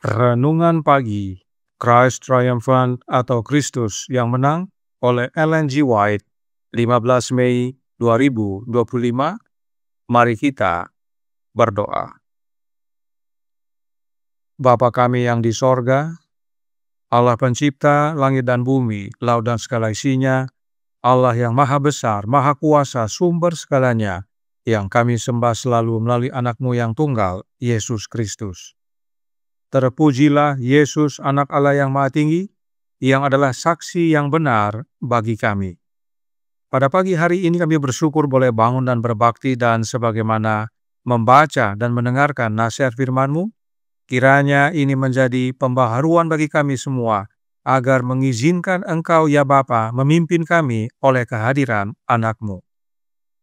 Renungan Pagi, Christ Triumphant atau Kristus yang Menang oleh Ellen G. White, 15 Mei 2025. Mari kita berdoa. Bapa kami yang di sorga, Allah pencipta langit dan bumi, laut dan segala isinya, Allah yang maha besar, maha kuasa, sumber segalanya, yang kami sembah selalu melalui anak-Mu yang tunggal, Yesus Kristus. Terpujilah Yesus, anak Allah yang maha tinggi, yang adalah saksi yang benar bagi kami. Pada pagi hari ini kami bersyukur boleh bangun dan berbakti, dan sebagaimana membaca dan mendengarkan nasihat firman-Mu, kiranya ini menjadi pembaharuan bagi kami semua, agar mengizinkan Engkau ya Bapa memimpin kami oleh kehadiran anak-Mu.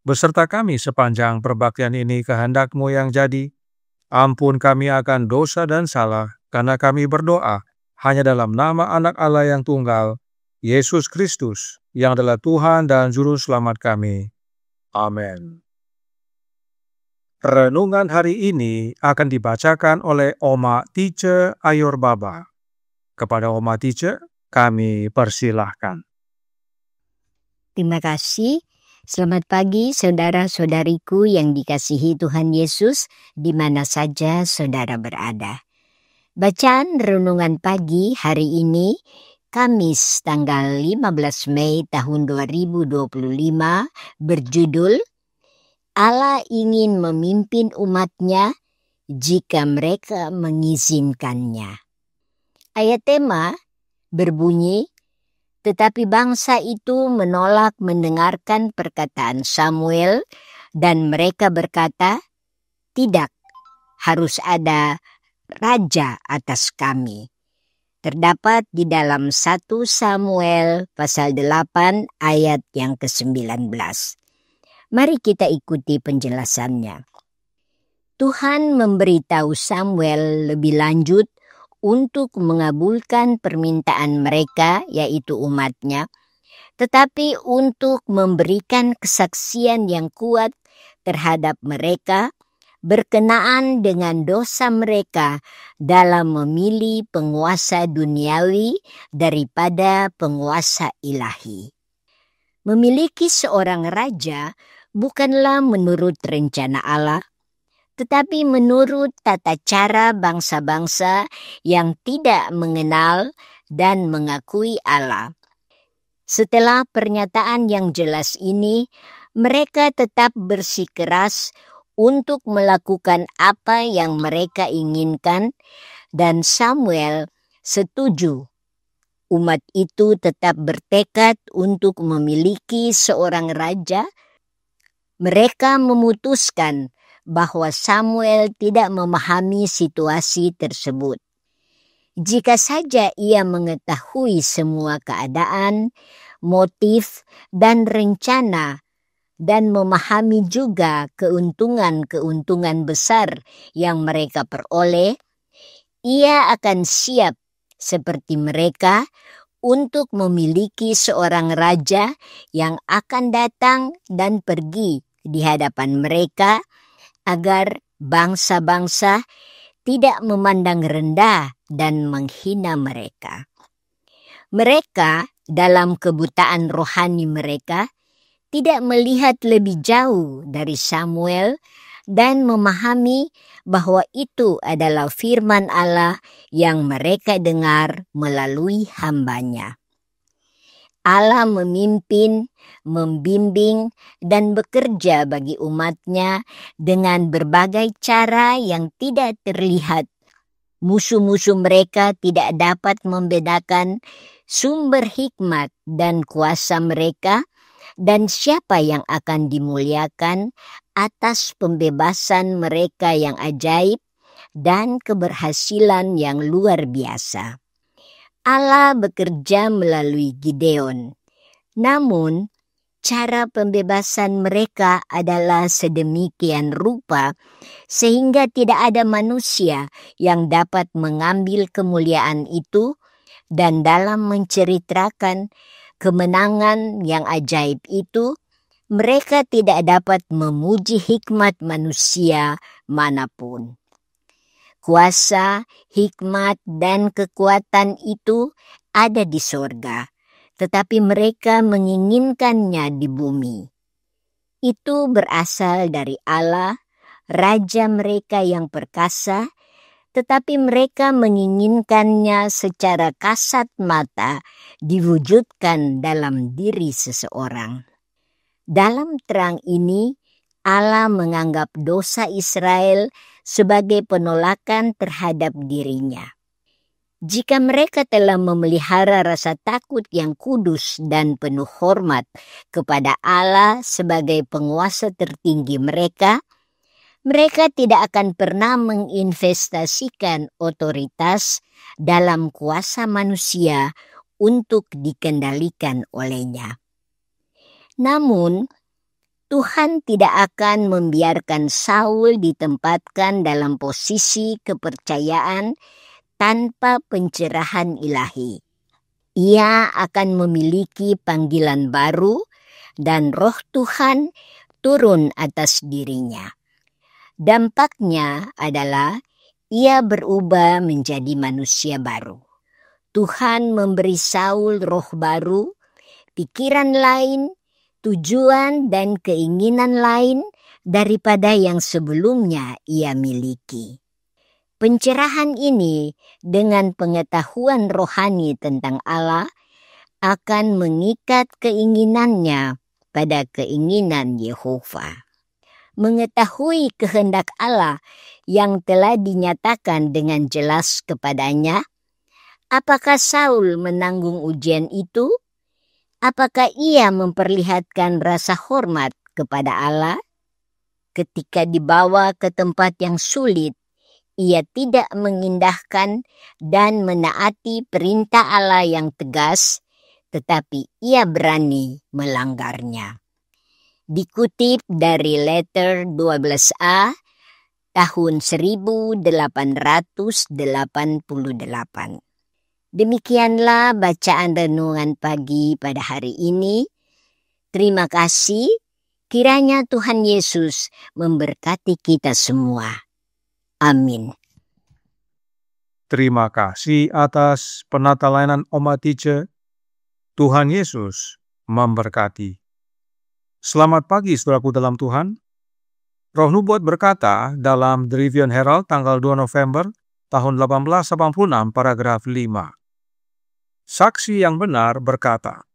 Beserta kami sepanjang perbaktian ini kehendak-Mu yang jadi. Ampun kami akan dosa dan salah, karena kami berdoa hanya dalam nama Anak Allah yang tunggal, Yesus Kristus, yang adalah Tuhan dan Juru Selamat kami. Amin. Renungan hari ini akan dibacakan oleh Oma Tice Ayor Baba. Kepada Oma Tice, kami persilahkan. Terima kasih. Selamat pagi saudara-saudariku yang dikasihi Tuhan Yesus, di mana saja saudara berada. Bacaan renungan pagi hari ini, Kamis tanggal 15 Mei tahun 2025, berjudul Allah ingin memimpin umat-Nya jika mereka mengizinkannya. Ayat tema berbunyi, tetapi bangsa itu menolak mendengarkan perkataan Samuel, dan mereka berkata, tidak, harus ada raja atas kami. Terdapat di dalam 1 Samuel pasal 8 ayat yang ke-19. Mari kita ikuti penjelasannya. Tuhan memberitahu Samuel lebih lanjut untuk mengabulkan permintaan mereka, yaitu umat-Nya, tetapi untuk memberikan kesaksian yang kuat terhadap mereka berkenaan dengan dosa mereka dalam memilih penguasa duniawi daripada penguasa ilahi. Memiliki seorang raja bukanlah menurut rencana Allah, tetapi menurut tata cara bangsa-bangsa yang tidak mengenal dan mengakui Allah. Setelah pernyataan yang jelas ini, mereka tetap bersikeras untuk melakukan apa yang mereka inginkan, dan Samuel setuju. Umat itu tetap bertekad untuk memiliki seorang raja. Mereka memutuskan bahwa Samuel tidak memahami situasi tersebut. Jika saja ia mengetahui semua keadaan, motif, dan rencana, dan memahami juga keuntungan-keuntungan besar yang mereka peroleh, ia akan siap seperti mereka untuk memiliki seorang raja yang akan datang dan pergi di hadapan mereka, agar bangsa-bangsa tidak memandang rendah dan menghina mereka. Mereka dalam kebutaan rohani mereka tidak melihat lebih jauh dari Samuel dan memahami bahwa itu adalah firman Allah yang mereka dengar melalui hambanya. Allah memimpin, membimbing, dan bekerja bagi umatnya dengan berbagai cara yang tidak terlihat. Musuh-musuh mereka tidak dapat membedakan sumber hikmat dan kuasa mereka, dan siapa yang akan dimuliakan atas pembebasan mereka yang ajaib dan keberhasilan yang luar biasa. Allah bekerja melalui Gideon. Namun, cara pembebasan mereka adalah sedemikian rupa sehingga tidak ada manusia yang dapat mengambil kemuliaan itu, dan dalam menceritakan kemenangan yang ajaib itu, mereka tidak dapat memuji hikmat manusia manapun. Kuasa, hikmat, dan kekuatan itu ada di sorga, tetapi mereka menginginkannya di bumi. Itu berasal dari Allah, Raja mereka yang perkasa, tetapi mereka menginginkannya secara kasat mata diwujudkan dalam diri seseorang. Dalam terang ini, Allah menganggap dosa Israel sebagai penolakan terhadap dirinya. Jika mereka telah memelihara rasa takut yang kudus dan penuh hormat kepada Allah sebagai penguasa tertinggi mereka, mereka tidak akan pernah menginvestasikan otoritas dalam kuasa manusia untuk dikendalikan olehnya. Namun, Tuhan tidak akan membiarkan Saul ditempatkan dalam posisi kepercayaan tanpa pencerahan ilahi. Ia akan memiliki panggilan baru dan Roh Tuhan turun atas dirinya. Dampaknya adalah ia berubah menjadi manusia baru. Tuhan memberi Saul roh baru, pikiran lain, tujuan dan keinginan lain daripada yang sebelumnya ia miliki. Pencerahan ini dengan pengetahuan rohani tentang Allah akan mengikat keinginannya pada keinginan Yehova. Mengetahui kehendak Allah yang telah dinyatakan dengan jelas kepadanya, apakah Saul menanggung ujian itu? Apakah ia memperlihatkan rasa hormat kepada Allah? Ketika dibawa ke tempat yang sulit, ia tidak mengindahkan dan menaati perintah Allah yang tegas, tetapi ia berani melanggarnya. Dikutip dari Letter 12A tahun 1888. Demikianlah bacaan renungan pagi pada hari ini. Terima kasih. Kiranya Tuhan Yesus memberkati kita semua. Amin. Terima kasih atas penata layanan Oma Tice. Tuhan Yesus memberkati. Selamat pagi saudaraku dalam Tuhan. Roh Nubuat berkata dalam The Review and Herald tanggal 2 November tahun 1886 paragraf 5. Saksi yang benar berkata,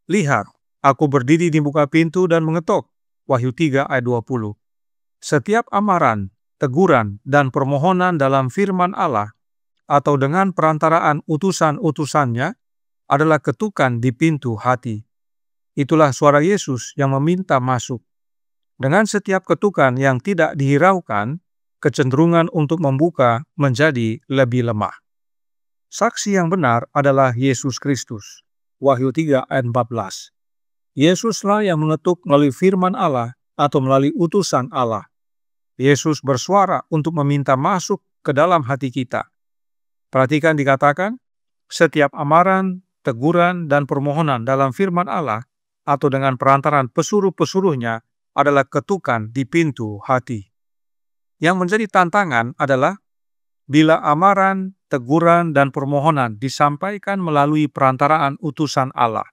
"Lihat, aku berdiri di muka pintu dan mengetok." Wahyu 3 ayat 20. Setiap amaran, teguran, dan permohonan dalam firman Allah atau dengan perantaraan utusan-utusannya adalah ketukan di pintu hati. Itulah suara Yesus yang meminta masuk. Dengan setiap ketukan yang tidak dihiraukan, kecenderungan untuk membuka menjadi lebih lemah. Saksi yang benar adalah Yesus Kristus. Wahyu 3 ayat 14. Yesuslah yang mengetuk melalui firman Allah atau melalui utusan Allah. Yesus bersuara untuk meminta masuk ke dalam hati kita. Perhatikan dikatakan, setiap amaran, teguran dan permohonan dalam firman Allah atau dengan perantaran pesuruh-pesuruhnya adalah ketukan di pintu hati. Yang menjadi tantangan adalah bila amaran, teguran, dan permohonan disampaikan melalui perantaraan utusan Allah.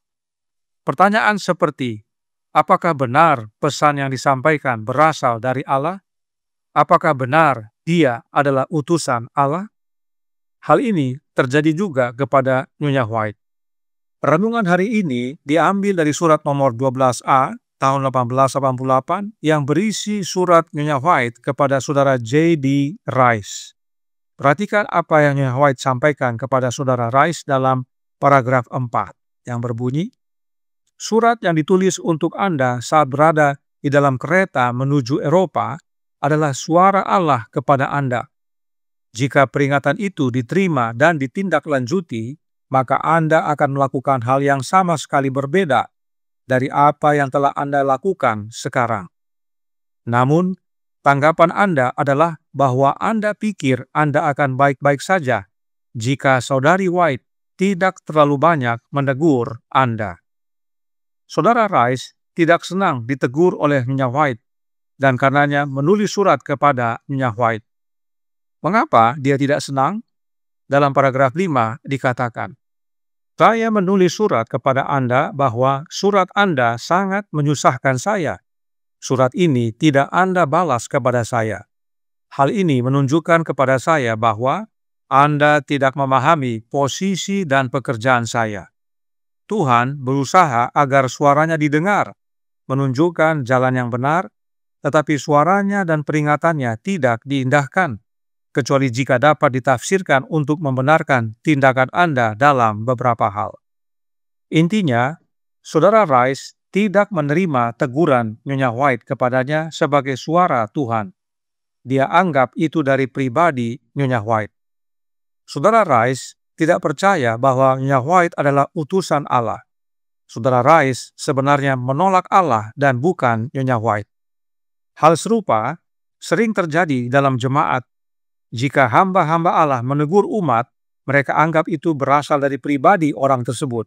Pertanyaan seperti, apakah benar pesan yang disampaikan berasal dari Allah? Apakah benar dia adalah utusan Allah? Hal ini terjadi juga kepada Nyonya White. Renungan hari ini diambil dari surat nomor 12A tahun 1888 yang berisi surat Nyonya White kepada saudara J.D. Rice. Perhatikan apa yang Nyonya White sampaikan kepada saudara Rice dalam paragraf 4 yang berbunyi, surat yang ditulis untuk Anda saat berada di dalam kereta menuju Eropa adalah suara Allah kepada Anda. Jika peringatan itu diterima dan ditindaklanjuti, maka Anda akan melakukan hal yang sama sekali berbeda dari apa yang telah Anda lakukan sekarang. Namun, tanggapan Anda adalah bahwa Anda pikir Anda akan baik-baik saja jika saudari White tidak terlalu banyak menegur Anda. Saudara Rice tidak senang ditegur oleh Nyonya White dan karenanya menulis surat kepada Nyonya White. Mengapa dia tidak senang? Dalam paragraf 5 dikatakan, saya menulis surat kepada Anda bahwa surat Anda sangat menyusahkan saya. Surat ini tidak Anda balas kepada saya. Hal ini menunjukkan kepada saya bahwa Anda tidak memahami posisi dan pekerjaan saya. Tuhan berusaha agar suaranya didengar, menunjukkan jalan yang benar, tetapi suaranya dan peringatannya tidak diindahkan, kecuali jika dapat ditafsirkan untuk membenarkan tindakan Anda dalam beberapa hal. Intinya, saudara Rice tidak menerima teguran Nyonya White kepadanya sebagai suara Tuhan. Dia anggap itu dari pribadi Nyonya White. Saudara Rice tidak percaya bahwa Nyonya White adalah utusan Allah. Saudara Rice sebenarnya menolak Allah dan bukan Nyonya White. Hal serupa sering terjadi dalam jemaat. Jika hamba-hamba Allah menegur umat, mereka anggap itu berasal dari pribadi orang tersebut.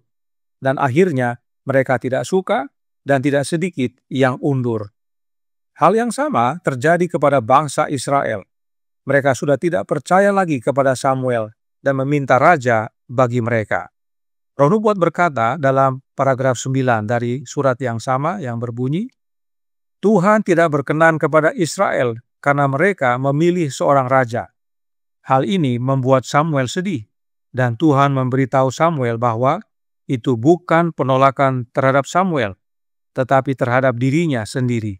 Dan akhirnya mereka tidak suka dan tidak sedikit yang undur. Hal yang sama terjadi kepada bangsa Israel. Mereka sudah tidak percaya lagi kepada Samuel dan meminta raja bagi mereka. Roh Nubuat berkata dalam paragraf 9 dari surat yang sama yang berbunyi, Tuhan tidak berkenan kepada Israel karena mereka memilih seorang raja. Hal ini membuat Samuel sedih, dan Tuhan memberitahu Samuel bahwa itu bukan penolakan terhadap Samuel, tetapi terhadap dirinya sendiri.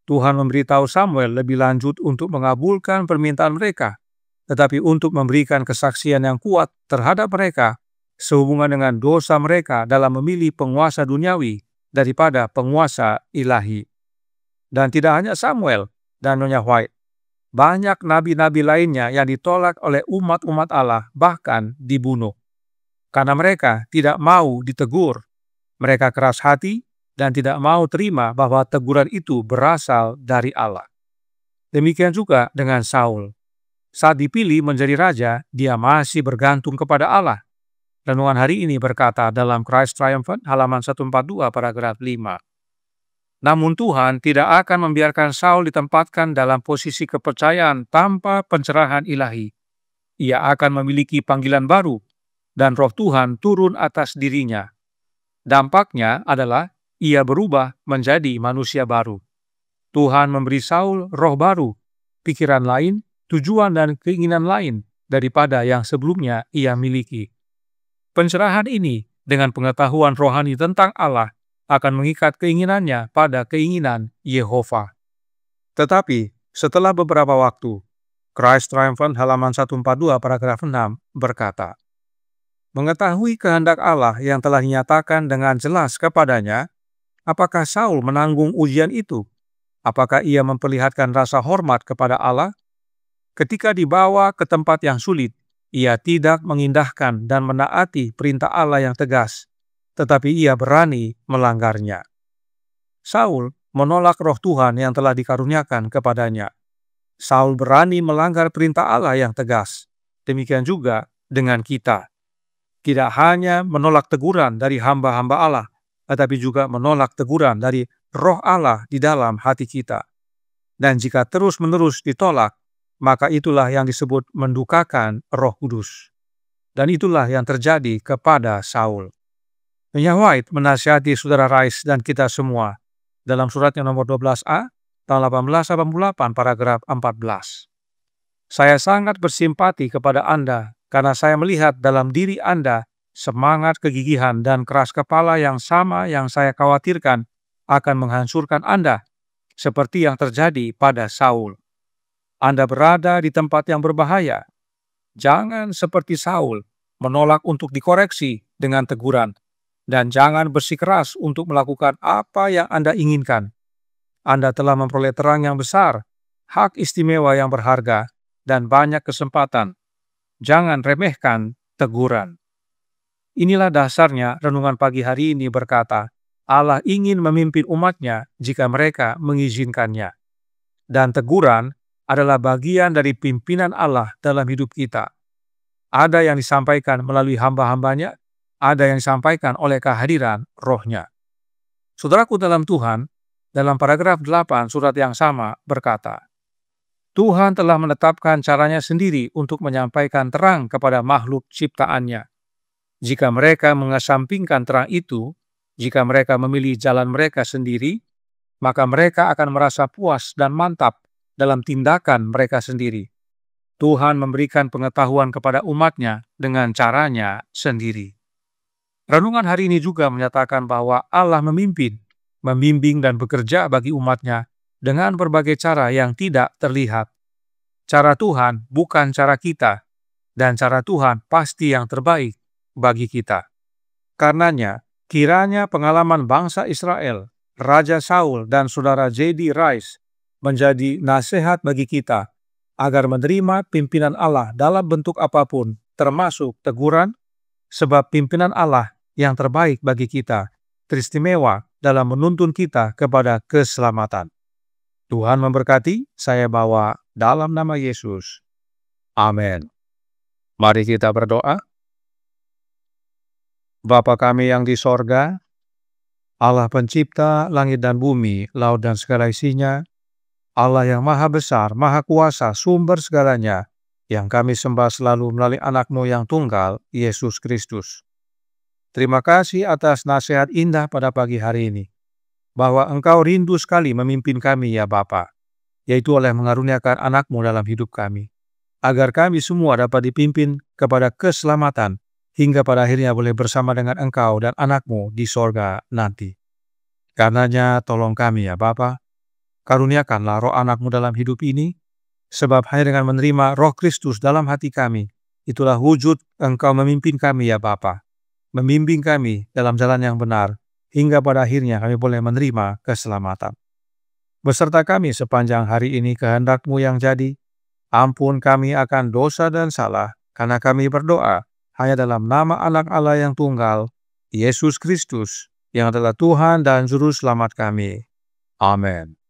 Tuhan memberitahu Samuel lebih lanjut untuk mengabulkan permintaan mereka, tetapi untuk memberikan kesaksian yang kuat terhadap mereka sehubungan dengan dosa mereka dalam memilih penguasa duniawi daripada penguasa ilahi. Dan tidak hanya Samuel dan Nyonya White, banyak nabi-nabi lainnya yang ditolak oleh umat-umat Allah, bahkan dibunuh. Karena mereka tidak mau ditegur, mereka keras hati dan tidak mau terima bahwa teguran itu berasal dari Allah. Demikian juga dengan Saul. Saat dipilih menjadi raja, dia masih bergantung kepada Allah. Renungan hari ini berkata dalam Christ Triumphant, halaman 142, paragraf 5. Namun Tuhan tidak akan membiarkan Saul ditempatkan dalam posisi kepercayaan tanpa pencerahan ilahi. Ia akan memiliki panggilan baru, dan roh Tuhan turun atas dirinya. Dampaknya adalah ia berubah menjadi manusia baru. Tuhan memberi Saul roh baru, pikiran lain, tujuan dan keinginan lain daripada yang sebelumnya ia miliki. Pencerahan ini dengan pengetahuan rohani tentang Allah akan mengikat keinginannya pada keinginan Yehova. Tetapi setelah beberapa waktu, Christ Triumphant halaman 142 paragraf 6 berkata, mengetahui kehendak Allah yang telah dinyatakan dengan jelas kepadanya, apakah Saul menanggung ujian itu? Apakah ia memperlihatkan rasa hormat kepada Allah? Ketika dibawa ke tempat yang sulit, ia tidak mengindahkan dan menaati perintah Allah yang tegas, tetapi ia berani melanggarnya. Saul menolak roh Tuhan yang telah dikaruniakan kepadanya. Saul berani melanggar perintah Allah yang tegas. Demikian juga dengan kita. tidak hanya menolak teguran dari hamba-hamba Allah, tetapi juga menolak teguran dari Roh Allah di dalam hati kita. Dan jika terus-menerus ditolak, maka itulah yang disebut mendukakan Roh Kudus. Dan itulah yang terjadi kepada Saul. Nyonya White menasihati saudara Rice dan kita semua dalam suratnya nomor 12A, tahun 1888, paragraf 14. Saya sangat bersimpati kepada Anda karena saya melihat dalam diri Anda semangat kegigihan dan keras kepala yang sama yang saya khawatirkan akan menghancurkan Anda, seperti yang terjadi pada Saul. Anda berada di tempat yang berbahaya. Jangan seperti Saul, menolak untuk dikoreksi dengan teguran, dan jangan bersikeras untuk melakukan apa yang Anda inginkan. Anda telah memperoleh terang yang besar, hak istimewa yang berharga, dan banyak kesempatan. Jangan remehkan teguran. Inilah dasarnya renungan pagi hari ini berkata, Allah ingin memimpin umatnya jika mereka mengizinkannya. Dan teguran adalah bagian dari pimpinan Allah dalam hidup kita. Ada yang disampaikan melalui hamba-hambanya, ada yang disampaikan oleh kehadiran Roh-Nya. Saudaraku dalam Tuhan, dalam paragraf 8 surat yang sama berkata, Tuhan telah menetapkan caranya sendiri untuk menyampaikan terang kepada makhluk ciptaannya. Jika mereka mengesampingkan terang itu, jika mereka memilih jalan mereka sendiri, maka mereka akan merasa puas dan mantap dalam tindakan mereka sendiri. Tuhan memberikan pengetahuan kepada umatnya dengan caranya sendiri. Renungan hari ini juga menyatakan bahwa Allah memimpin, membimbing dan bekerja bagi umatnya dengan berbagai cara yang tidak terlihat. Cara Tuhan bukan cara kita, dan cara Tuhan pasti yang terbaik bagi kita. Karenanya, kiranya pengalaman bangsa Israel, Raja Saul dan saudara J.D. Rice menjadi nasihat bagi kita agar menerima pimpinan Allah dalam bentuk apapun, termasuk teguran, sebab pimpinan Allah yang terbaik bagi kita, teristimewa dalam menuntun kita kepada keselamatan. Tuhan memberkati, saya bawa dalam nama Yesus. Amin. Mari kita berdoa. Bapa kami yang di sorga, Allah pencipta langit dan bumi, laut dan segala isinya, Allah yang maha besar, maha kuasa, sumber segalanya, yang kami sembah selalu melalui anak-Mu yang tunggal, Yesus Kristus. Terima kasih atas nasihat indah pada pagi hari ini, bahwa Engkau rindu sekali memimpin kami ya Bapa, yaitu oleh mengaruniakan anak-Mu dalam hidup kami, agar kami semua dapat dipimpin kepada keselamatan, hingga pada akhirnya boleh bersama dengan Engkau dan anak-Mu di sorga nanti. Karenanya tolong kami ya Bapa, karuniakanlah roh anak-Mu dalam hidup ini, sebab hanya dengan menerima roh Kristus dalam hati kami, itulah wujud Engkau memimpin kami ya Bapa, membimbing kami dalam jalan yang benar, hingga pada akhirnya kami boleh menerima keselamatan. Beserta kami sepanjang hari ini kehendak-Mu yang jadi, ampun kami akan dosa dan salah, karena kami berdoa hanya dalam nama anak Allah yang tunggal, Yesus Kristus, yang adalah Tuhan dan Juru Selamat kami. Amin.